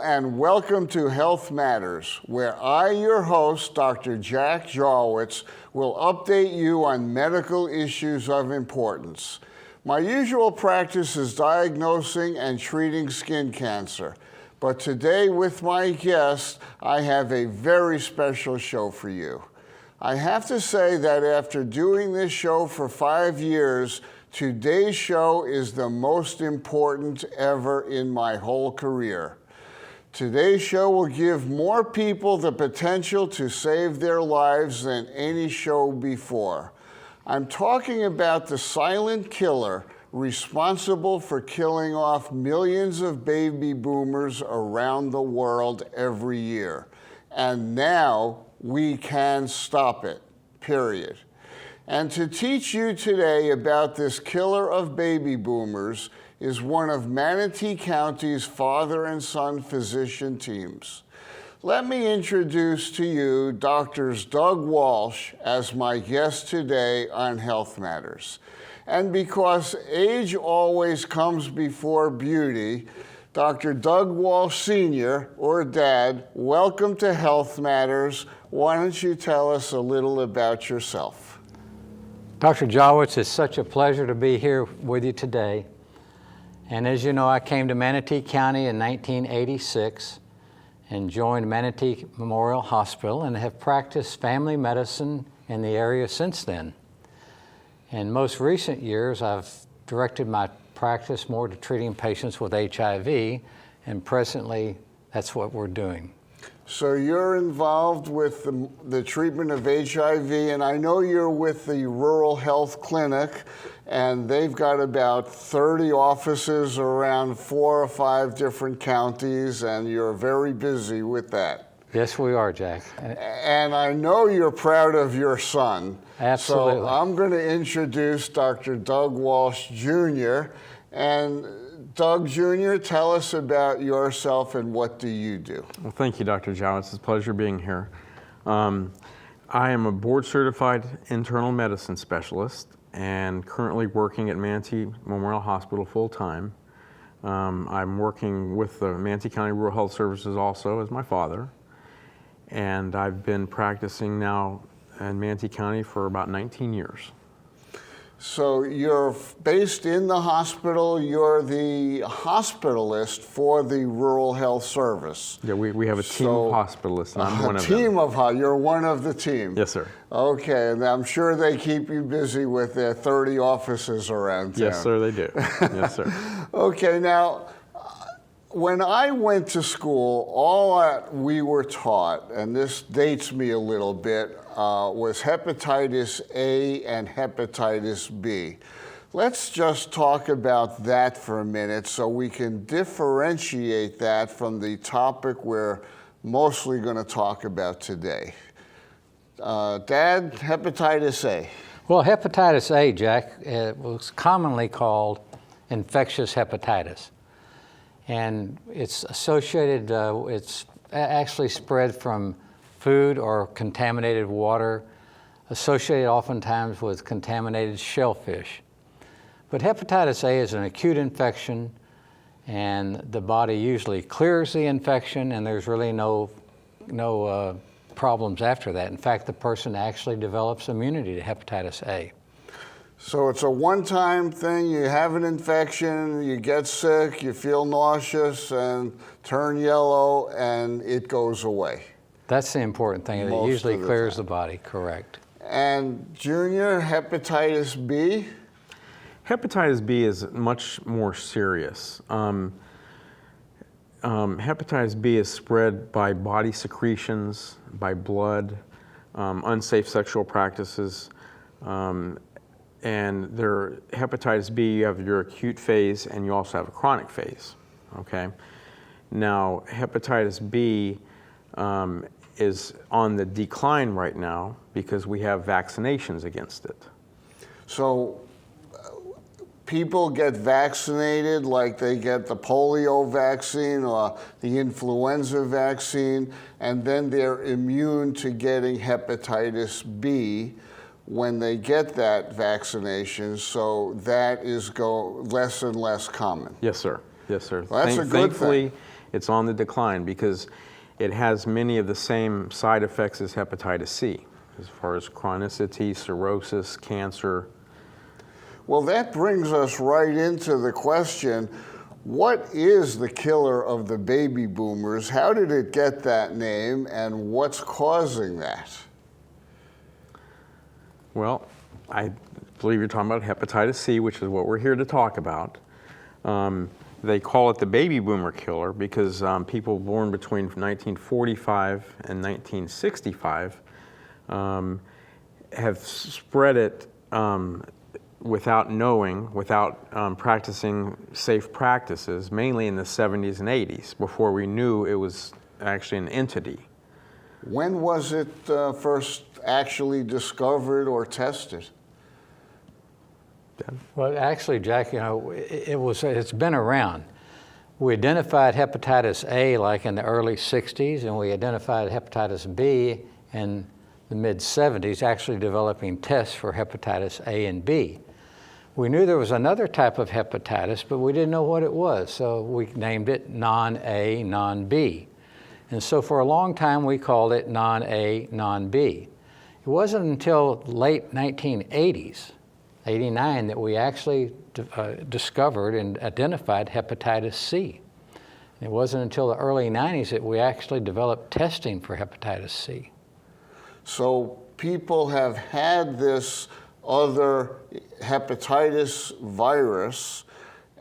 and welcome to Health Matters, where I, your host, Dr. Jack Jarwitz, will update you on medical issues of importance. My usual practice is diagnosing and treating skin cancer, but today with my guest, I have a very special show for you. I have to say that after doing this show for 5 years, today's show is the most important ever in my whole career. Today's show will give more people the potential to save their lives than any show before. I'm talking about the silent killer responsible for killing off millions of baby boomers around the world every year. And now we can stop it, period. And to teach you today about this killer of baby boomers is one of Manatee County's father and son physician teams. Let me introduce to you Doctors Doug Walsh as my guest today on Health Matters. And because age always comes before beauty, Dr. Doug Walsh Sr., or Dad, welcome to Health Matters. Why don't you tell us a little about yourself? Dr. Jarwitz, it's such a pleasure to be here with you today. And as you know, I came to Manatee County in 1986 and joined Manatee Memorial Hospital and have practiced family medicine in the area since then. In most recent years, I've directed my practice more to treating patients with HIV, and presently that's what we're doing. So you're involved with the treatment of HIV, and I know you're with the Rural Health Clinic, and they've got about 30 offices around 4 or 5 different counties, and you're very busy with that. Yes, we are, Jack. And I know you're proud of your son. Absolutely. So I'm going to introduce Dr. Doug Walsh Jr. And Doug Jr., tell us about yourself and what do you do? Well, thank you, Dr. Jarwitz. It's a pleasure being here. I am a board-certified internal medicine specialist and currently working at Manatee Memorial Hospital full-time. I'm working with the Manatee County Rural Health Services also as my father, and I've been practicing now in Manatee County for about 19 years. So you're based in the hospital, you're the hospitalist for the Rural Health Service. Yeah, we have a team of hospitalists, and I'm one of them. A team you're one of the team? Yes, sir. Okay, and I'm sure they keep you busy with their 30 offices around town. Yes, sir, they do. Yes, sir. Okay, now, when I went to school, all that we were taught, and this dates me a little bit, was hepatitis A and hepatitis B. Let's just talk about that for a minute so we can differentiate that from the topic we're mostly going to talk about today. Dad, hepatitis A. Well, hepatitis A, Jack, was commonly called infectious hepatitis. And it's associated, it's actually spread from food or contaminated water, associated oftentimes with contaminated shellfish. But hepatitis A is an acute infection, and the body usually clears the infection, and there's really no problems after that. In fact, the person actually develops immunity to hepatitis A. So it's a one-time thing, you have an infection, you get sick, you feel nauseous and turn yellow, and it goes away. That's the important thing. It usually clears the body, correct. And Junior, hepatitis B? Hepatitis B is much more serious. Hepatitis B is spread by body secretions, by blood, unsafe sexual practices, and hepatitis B, you have your acute phase and you also have a chronic phase, okay? Now, hepatitis B is on the decline right now because we have vaccinations against it. So people get vaccinated like they get the polio vaccine or the influenza vaccine, and then they're immune to getting hepatitis B when they get that vaccination, so that is less and less common. Yes, sir. Yes, sir. Well, that's a good thing. it's on the decline because it has many of the same side effects as hepatitis C, as far as chronicity, cirrhosis, cancer. Well, that brings us right into the question, what is the killer of the baby boomers? How did it get that name, and what's causing that? Well, I believe you're talking about hepatitis C, which is what we're here to talk about. They call it the baby boomer killer because people born between 1945 and 1965 have spread it without knowing, without practicing safe practices, mainly in the 70s and 80s, before we knew it was actually an entity. When was it first actually discovered or tested? Well, actually, Jack, it's been around. We identified hepatitis A like in the early 60s, and we identified hepatitis B in the mid-70s, actually developing tests for hepatitis A and B. We knew there was another type of hepatitis, but we didn't know what it was, so we named it non-A, non-B. And so for a long time, we called it non-A, non-B. It wasn't until late 1980s, 89, that we actually discovered and identified hepatitis C. It wasn't until the early 90s that we actually developed testing for hepatitis C. So people have had this other hepatitis virus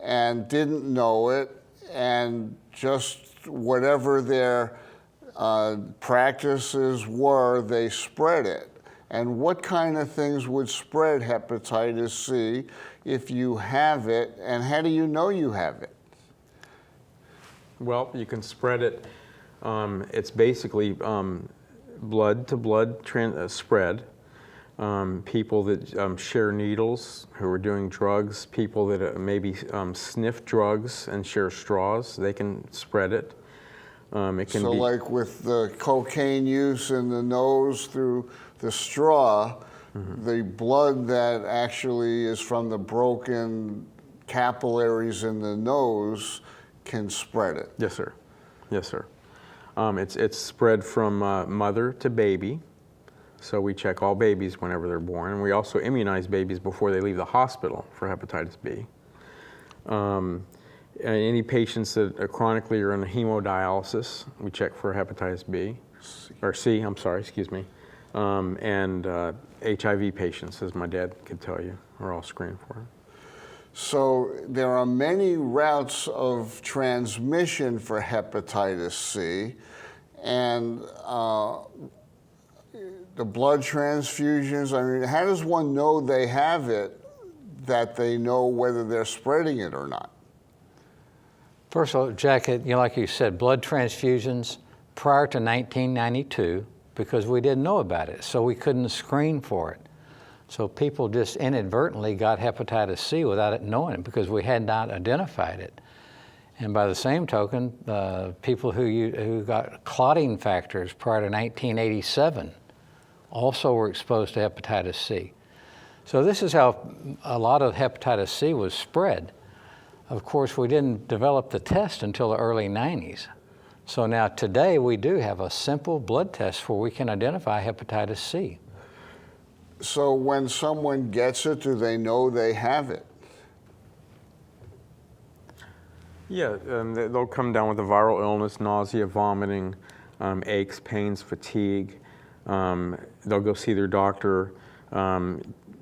and didn't know it, and just whatever their practices were, they spread it. And what kind of things would spread hepatitis C if you have it, and how do you know you have it? Well, you can spread it. It's basically blood-to-blood spread. People that share needles, who are doing drugs, people that maybe sniff drugs and share straws, they can spread it. It can so like with the cocaine use in the nose through the straw, the blood that actually is from the broken capillaries in the nose can spread it. Yes, sir. Yes, sir. It's spread from mother to baby. So we check all babies whenever they're born. And we also immunize babies before they leave the hospital for hepatitis B. Any patients that are chronically are in hemodialysis, we check for hepatitis B, or C, I'm sorry, excuse me. And HIV patients, as my dad could tell you, are all screened for. So there are many routes of transmission for hepatitis C, and the blood transfusions, I mean, how does one know they have it, that they know whether they're spreading it or not? First of all, Jack, like you said, blood transfusions prior to 1992, because we didn't know about it, so we couldn't screen for it. So people just inadvertently got hepatitis C without it knowing it because we had not identified it. And by the same token, people who got clotting factors prior to 1987 also were exposed to hepatitis C. So this is how a lot of hepatitis C was spread. Of course, we didn't develop the test until the early 90s. So now today we do have a simple blood test where we can identify hepatitis C. So when someone gets it, do they know they have it? Yeah, they'll come down with a viral illness, nausea, vomiting, aches, pains, fatigue. They'll go see their doctor.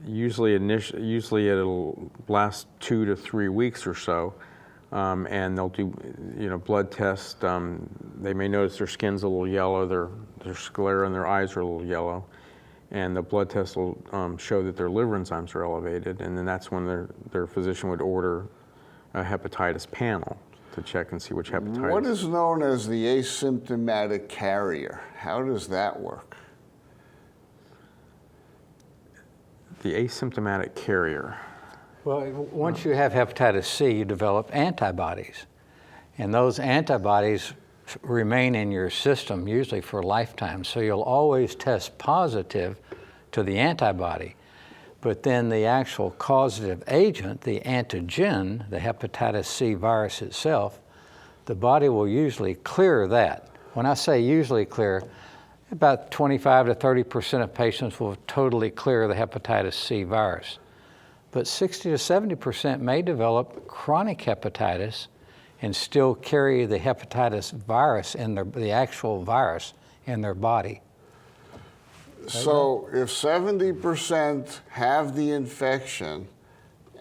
Usually it'll last 2 to 3 weeks or so, and they'll do blood tests. They may notice their skin's a little yellow, their sclera and their eyes are a little yellow, and the blood test will show that their liver enzymes are elevated, and then that's when their physician would order a hepatitis panel to check and see which hepatitis. What is known as the asymptomatic carrier? How does that work? The asymptomatic carrier. Well, once you have hepatitis C, you develop antibodies. And those antibodies remain in your system usually for a lifetime. So you'll always test positive to the antibody. But then the actual causative agent, the antigen, the hepatitis C virus itself, the body will usually clear that. When I say usually clear, about 25 to 30% of patients will totally clear the hepatitis C virus. But 60 to 70% may develop chronic hepatitis and still carry the hepatitis virus in the actual virus in their body. So if 70% have the infection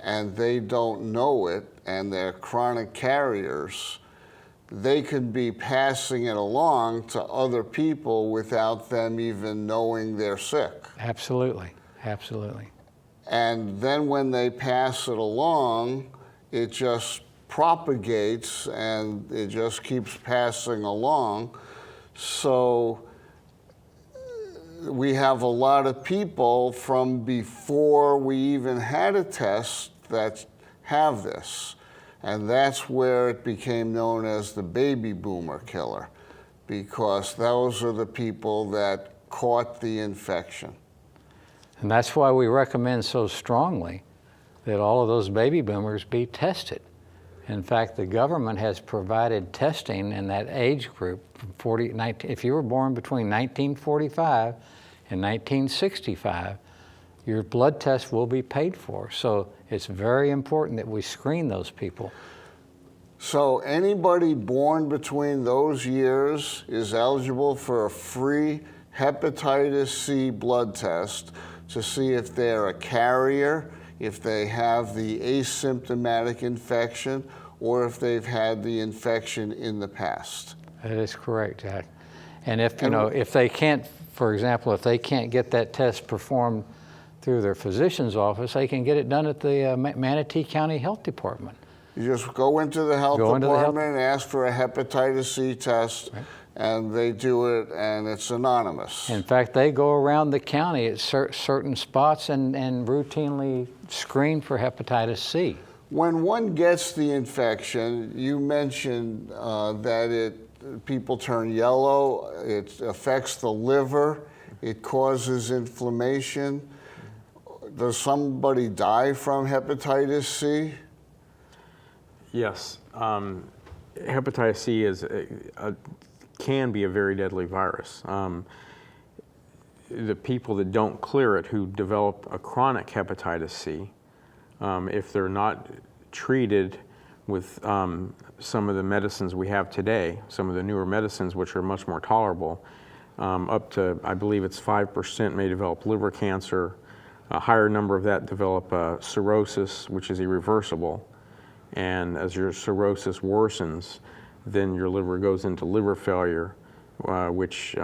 and they don't know it and they're chronic carriers, they could be passing it along to other people without them even knowing they're sick. Absolutely, absolutely. And then when they pass it along, it just propagates and it just keeps passing along. So we have a lot of people from before we even had a test that have this. And that's where it became known as the baby boomer killer, because those are the people that caught the infection. And that's why we recommend so strongly that all of those baby boomers be tested. In fact, the government has provided testing in that age group from if you were born between 1945 and 1965, your blood test will be paid for. So it's very important that we screen those people. So anybody born between those years is eligible for a free hepatitis C blood test to see if they're a carrier, if they have the asymptomatic infection, or if they've had the infection in the past. That is correct, Jack. And if they can't, for example, if they can't get that test performed through their physician's office, they can get it done at the Manatee County Health Department. You just go into the health department and ask for a hepatitis C test, right, and they do it, and it's anonymous. In fact, they go around the county at certain spots and routinely screen for hepatitis C. When one gets the infection, you mentioned that people turn yellow, it affects the liver, it causes inflammation. Does somebody die from hepatitis C? Yes. Hepatitis C can be a very deadly virus. The people that don't clear it, who develop a chronic hepatitis C, if they're not treated with some of the medicines we have today, some of the newer medicines which are much more tolerable, up to, I believe it's 5% may develop liver cancer. A higher number of that develop cirrhosis, which is irreversible. And as your cirrhosis worsens, then your liver goes into liver failure, which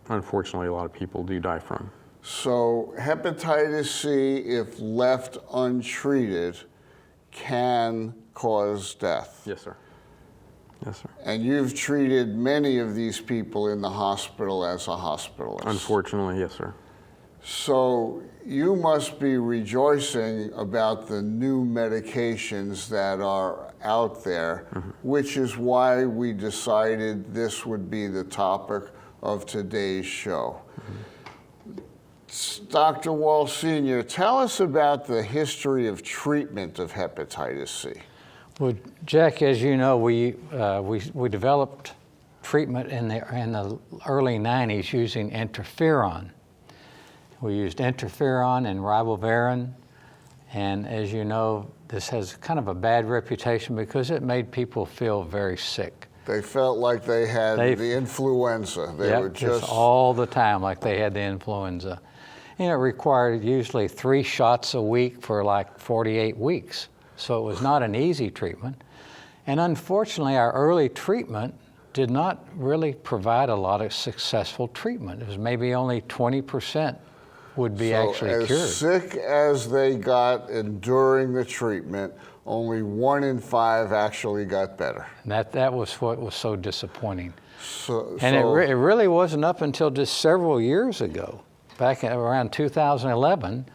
unfortunately a lot of people do die from. So hepatitis C, if left untreated, can cause death. Yes, sir. Yes, sir. And you've treated many of these people in the hospital as a hospitalist. Unfortunately, yes, sir. So you must be rejoicing about the new medications that are out there, mm-hmm, which is why we decided this would be the topic of today's show. Mm-hmm. Dr. Wall Sr., tell us about the history of treatment of hepatitis C. Well, Jack, as you know, we developed treatment in the early 90s using interferon. We used interferon and ribavirin, and as you know, this has kind of a bad reputation because it made people feel very sick. They felt like they had the influenza. They were just all the time like they had the influenza. And it required usually 3 shots a week for like 48 weeks. So it was not an easy treatment. And unfortunately, our early treatment did not really provide a lot of successful treatment. It was maybe only 20% would be actually cured. As sick as they got during the treatment, only 1 in 5 actually got better. And that was what was so disappointing. It really wasn't up until just several years ago, back around 2011,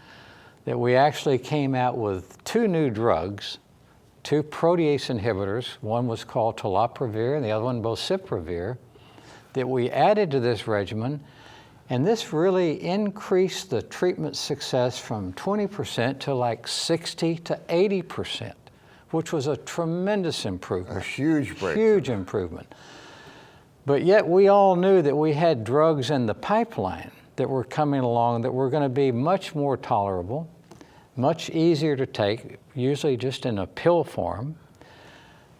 that we actually came out with 2 new drugs, 2 protease inhibitors. One was called telaprevir and the other one boceprevir, that we added to this regimen. And this really increased the treatment success from 20% to like 60 to 80%, which was a tremendous A improvement. huge breakthrough. Huge improvement. But yet we all knew that we had drugs in the pipeline that were coming along that were going to be much more tolerable, much easier to take, usually just in a pill form.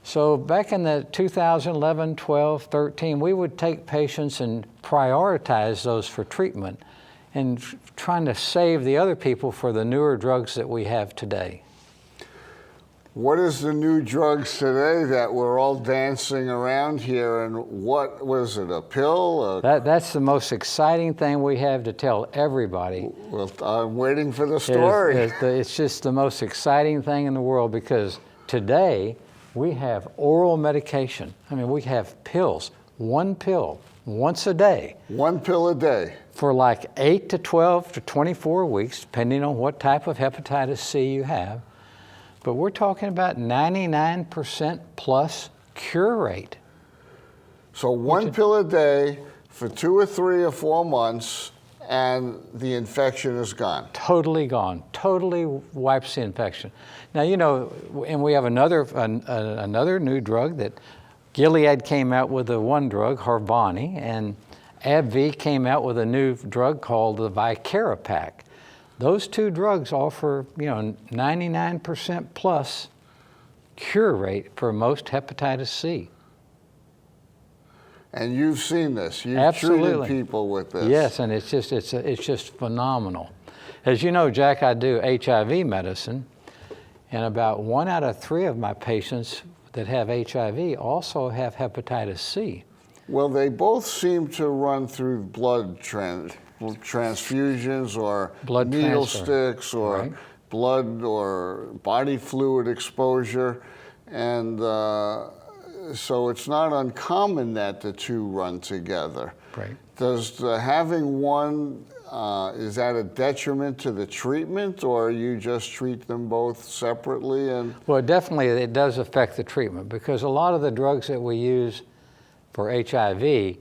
So back in the 2011, 12, 13, we would take patients and prioritize those for treatment and trying to save the other people for the newer drugs that we have today. What is the new drugs today that we're all dancing around here, and what was it, a pill? That's the most exciting thing we have to tell everybody. Well, I'm waiting for the story. It's just the most exciting thing in the world, because today we have oral medication. I mean, we have pills, one pill once a day. One pill a day. For like 8 to 12 to 24 weeks, depending on what type of hepatitis C you have. But we're talking about 99% plus cure rate. So one pill a day for 2 or 3 or 4 months, and the infection is gone. Totally gone. Totally wipes the infection. Now, you know, and we have another new drug that Gilead came out with one drug, Harvoni, and AbbVie came out with a new drug called the Vicarapac. Those two drugs offer, 99% plus cure rate for most hepatitis C. And you've seen this. You've Absolutely. treated people with this. Yes, and it's just phenomenal. As you know, Jack, I do HIV medicine, and about 1 out of 3 of my patients that have HIV also have hepatitis C. Well, they both seem to run through blood transfusions or Blood needle transfer. sticks or Right. blood or body fluid exposure. And so it's not uncommon that the two run together. Right. Does having one, is that a detriment to the treatment, or you just treat them both separately? And Well, definitely it does affect the treatment, because a lot of the drugs that we use for HIV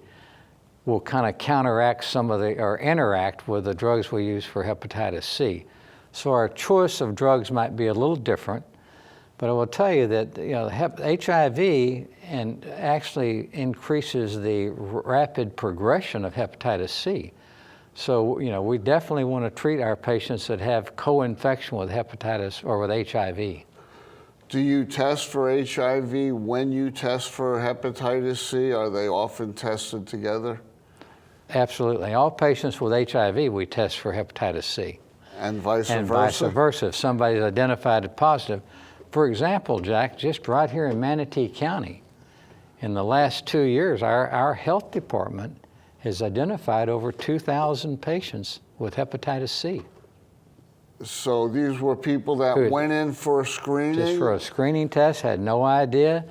will kind of counteract or interact with the drugs we use for hepatitis C. So our choice of drugs might be a little different, but I will tell you that HIV actually increases the rapid progression of hepatitis C. So we definitely want to treat our patients that have co-infection with hepatitis or with HIV. do you test for HIV when you test for hepatitis C? Are they often tested together? Absolutely. All patients with HIV, we test for hepatitis C. And vice And versa? vice versa, if somebody's identified as positive. For example, Jack, just right here in Manatee County, in the last 2 years, our health department has identified over 2,000 patients with hepatitis C. So these were people that Good. went in for a screening? Just for a screening test, had no idea,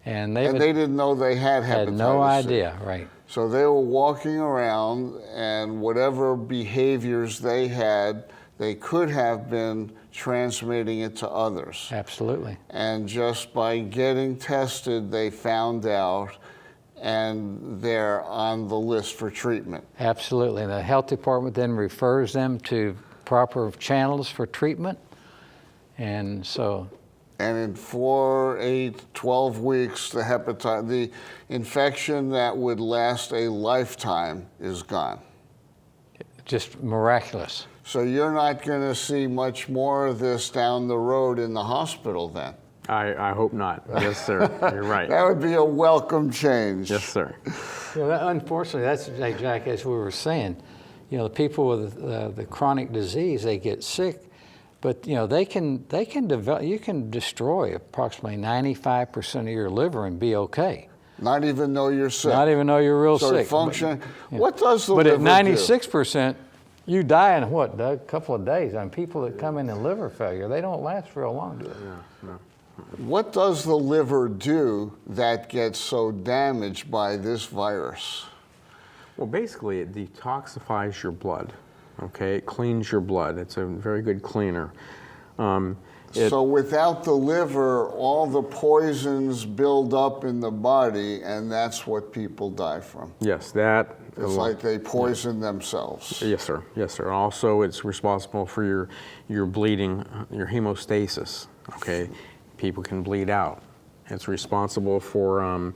and And they didn't know they had hepatitis had no C. idea, right. So they were walking around, and whatever behaviors they had, they could have been transmitting it to others. Absolutely. And just by getting tested, they found out, and they're on the list for treatment. Absolutely. And the health department then refers them to proper channels for treatment. And so, And in 4, 8, 12 weeks, the infection that would last a lifetime is gone. just miraculous. So you're not going to see much more of this down the road in the hospital then? I hope not. Yes, sir. You're right. That would be a welcome change. Yes, sir. Unfortunately, that's, hey, Jack, as we were saying, the people with the chronic disease, they get sick, but they can develop. You can destroy approximately 95% of your liver and be okay. Not even though you're sick. Not even though you're real So sick. function. But, What does the but liver at do? 96%, you die in what, Doug? A couple of days. I mean, people that come in liver failure, they don't last real long, do they? No. What does the liver do that gets so damaged by this virus? Well, basically, it detoxifies your blood. Okay, it cleans your blood. It's a very good cleaner. So without the liver, all the poisons build up in the body, and that's what people die from. Yes, that. It's like they poison themselves. Yes, sir. Yes, sir. Also, it's responsible for your bleeding, your hemostasis. Okay, People can bleed out. It's responsible for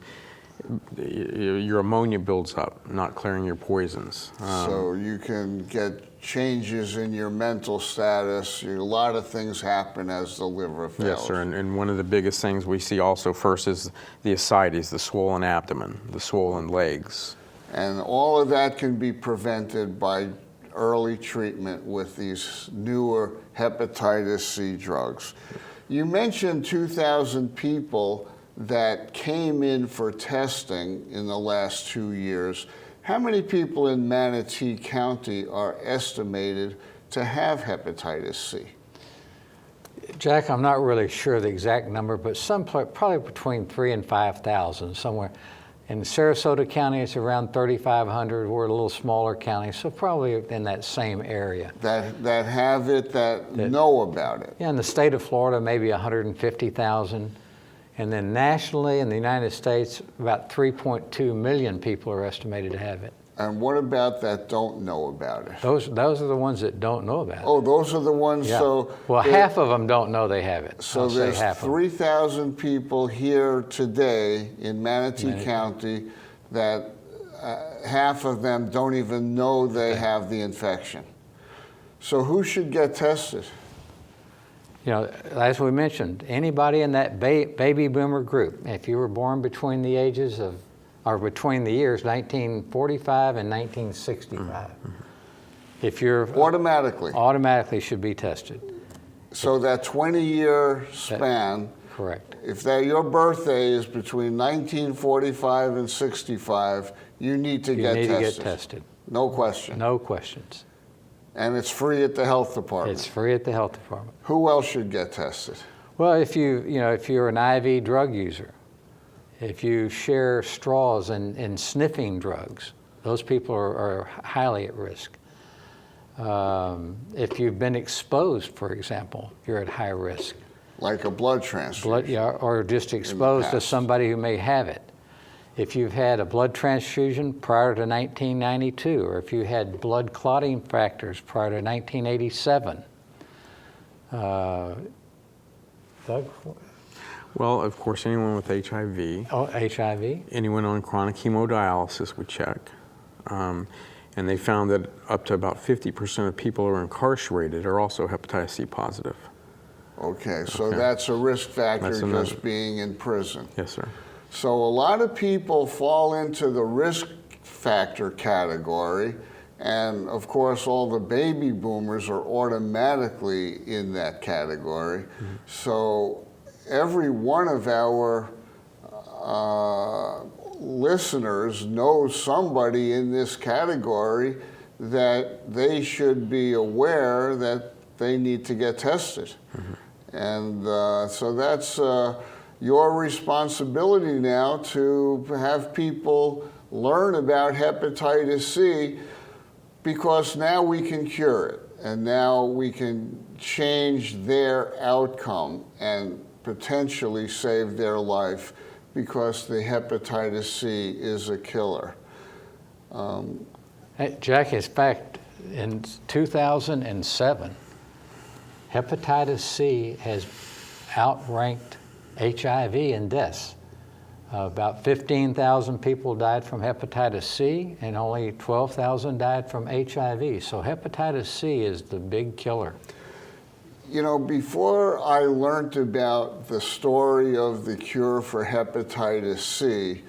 your ammonia builds up, not clearing your poisons. So you can get changes in your mental status. A lot of things happen as the liver fails. Yes, sir. And one of the biggest things we see also first is the ascites, the swollen abdomen, the swollen legs. And all of that can be prevented by early treatment with these newer hepatitis C drugs. You mentioned 2,000 people that came in for testing in the last 2 years. How many people in Manatee County are estimated to have hepatitis C? Jack, I'm not really sure the exact number, but probably between 3,000 and 5,000 somewhere. In Sarasota County, it's around 3,500. We're a little smaller county, so probably in that same area. That have it, that know about it. Yeah, in the state of Florida, maybe 150,000. And then nationally, in the United States, about 3.2 million people are estimated to have it. And what about that don't know about it? Those are the ones that don't know about it. Oh, those are the ones, Yeah. so... Well, half of them don't know they have it. So I'll say there's half of them. 3,000 people here today in Manatee County that half of them don't even know they have the infection. So who should get tested? You know, as we mentioned, anybody in that baby boomer group, if you were born between the ages of, or between the years 1945 and 1965, if you're automatically should be tested. So that 20-year span, Correct. if your birthday is between 1945 and 65, you need to get tested. You need to get tested. No question. No questions. And it's free at the health department. It's free at the health department. Who else should get tested? Well, if you're an IV drug user, if you share straws and sniffing drugs, those people are highly at risk. If you've been exposed, for example, you're at high risk. Like a blood transfusion. Or just exposed to somebody who may have it. If you've had a blood transfusion prior to 1992, or if you had blood clotting factors prior to 1987. Doug? Well, of course, anyone with HIV. Oh, HIV? Anyone on chronic hemodialysis we check. And they found that up to about 50% of people who are incarcerated are also hepatitis C positive. Okay, so that's a risk factor, just being in prison. Yes, sir. So a lot of people fall into the risk factor category, and of course all the baby boomers are automatically in that category. Mm-hmm. So every one of our listeners knows somebody in this category that they should be aware that they need to get tested. Mm-hmm. And so that's your responsibility now to have people learn about hepatitis C, because now we can cure it, and now we can change their outcome and potentially save their life, because the hepatitis C is a killer. Jack, in fact, in 2007, hepatitis C has outranked HIV in deaths. About 15,000 people died from hepatitis C, and only 12,000 died from HIV. So hepatitis C is the big killer. You know, before I learned about the story of the cure for hepatitis C,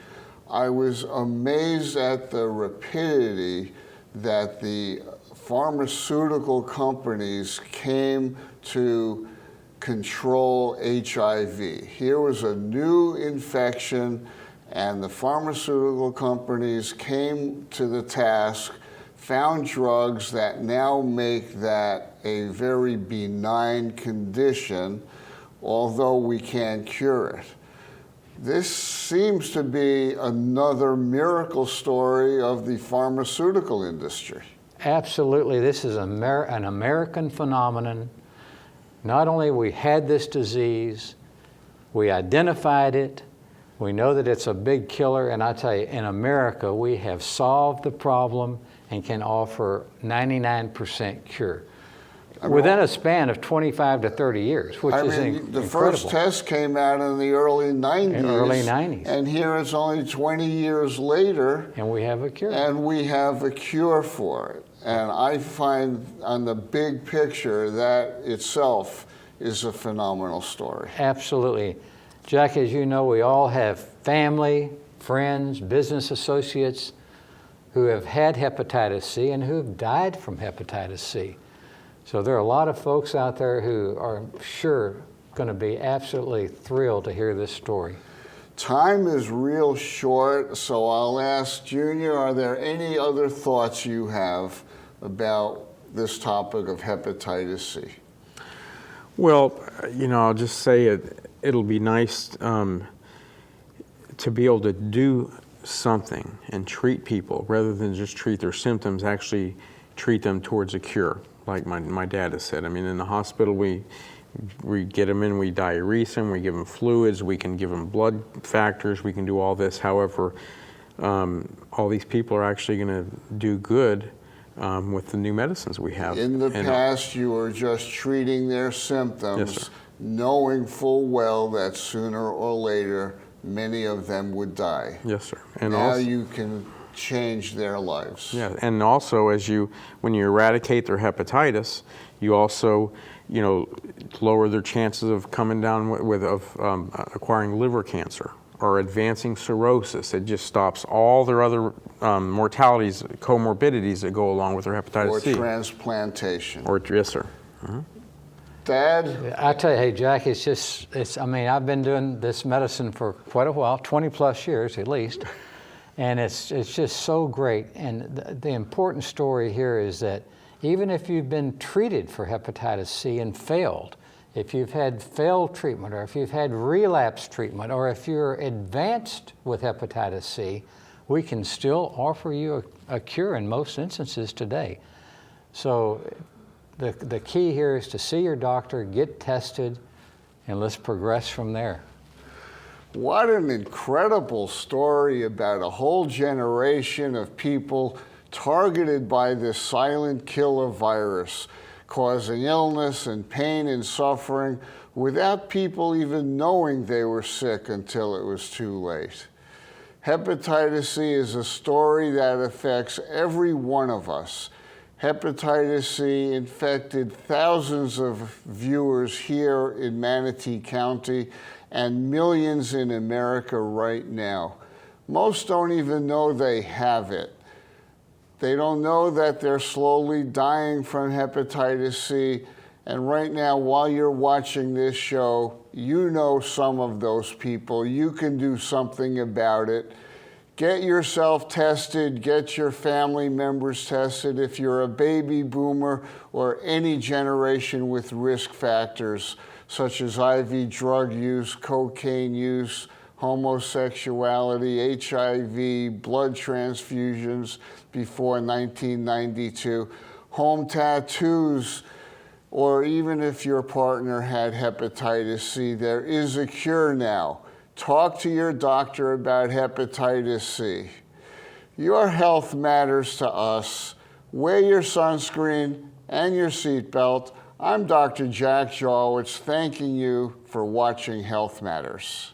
I was amazed at the rapidity that the pharmaceutical companies came to control HIV. Here was a new infection, and the pharmaceutical companies came to the task, found drugs that now make that a very benign condition, although we can't cure it. This seems to be another miracle story of the pharmaceutical industry. Absolutely, this is an American phenomenon. Not only we had this disease, we identified it, we know that it's a big killer, and I tell you, in America, we have solved the problem and can offer 99% cure. within a span of 25 to 30 years, which is the incredible. first test came out in the early 90s. Early 90s. And here it's only 20 years later. And we have a cure. And we have a cure for it. And I find on the big picture that itself is a phenomenal story. Absolutely. Jack, as you know, we all have family, friends, business associates who have had hepatitis C and who have died from hepatitis C. So there are a lot of folks out there who are sure going to be absolutely thrilled to hear this story. Time is real short, so I'll ask Junior, are there any other thoughts you have about this topic of hepatitis C? Well, I'll just say it'll be nice to be able to do something and treat people rather than just treat their symptoms, actually treat them towards a cure, like my dad has said. I mean, in the hospital, we get them in, we diurese them, we give them fluids, we can give them blood factors, we can do all this. However, all these people are actually going to do good with the new medicines we have. In the past, you were just treating their symptoms, Yes, sir. knowing full well that sooner or later, many of them would die. Yes, sir. And now also, you can change their lives. yeah, and also when you eradicate their hepatitis, you also, lower their chances of coming down with acquiring liver cancer or advancing cirrhosis. It just stops all their other mortalities, comorbidities that go along with their hepatitis C. Or transplantation. Yes, sir. Mm-hmm. Dad? I tell you, hey, Jack, I've been doing this medicine for quite a while, 20 plus years at least, and it's just so great. And the important story here is that even if you've been treated for hepatitis C and failed, if you've had failed treatment, or if you've had relapse treatment, or if you're advanced with hepatitis C, we can still offer you a cure in most instances today. So the key here is to see your doctor, get tested, and let's progress from there. What an incredible story about a whole generation of people targeted by this silent killer virus, causing illness and pain and suffering without people even knowing they were sick until it was too late. Hepatitis C is a story that affects every one of us. Hepatitis C infected thousands of viewers here in Manatee County and millions in America right now. Most don't even know they have it. They don't know that they're slowly dying from hepatitis C. And right now, while you're watching this show, you know some of those people. You can do something about it. Get yourself tested, get your family members tested. If you're a baby boomer or any generation with risk factors, such as IV drug use, cocaine use, homosexuality, HIV, blood transfusions before 1992, home tattoos, or even if your partner had hepatitis C, there is a cure now. Talk to your doctor about hepatitis C. Your health matters to us. Wear your sunscreen and your seatbelt. I'm Dr. Jack Jarwitz, thanking you for watching Health Matters.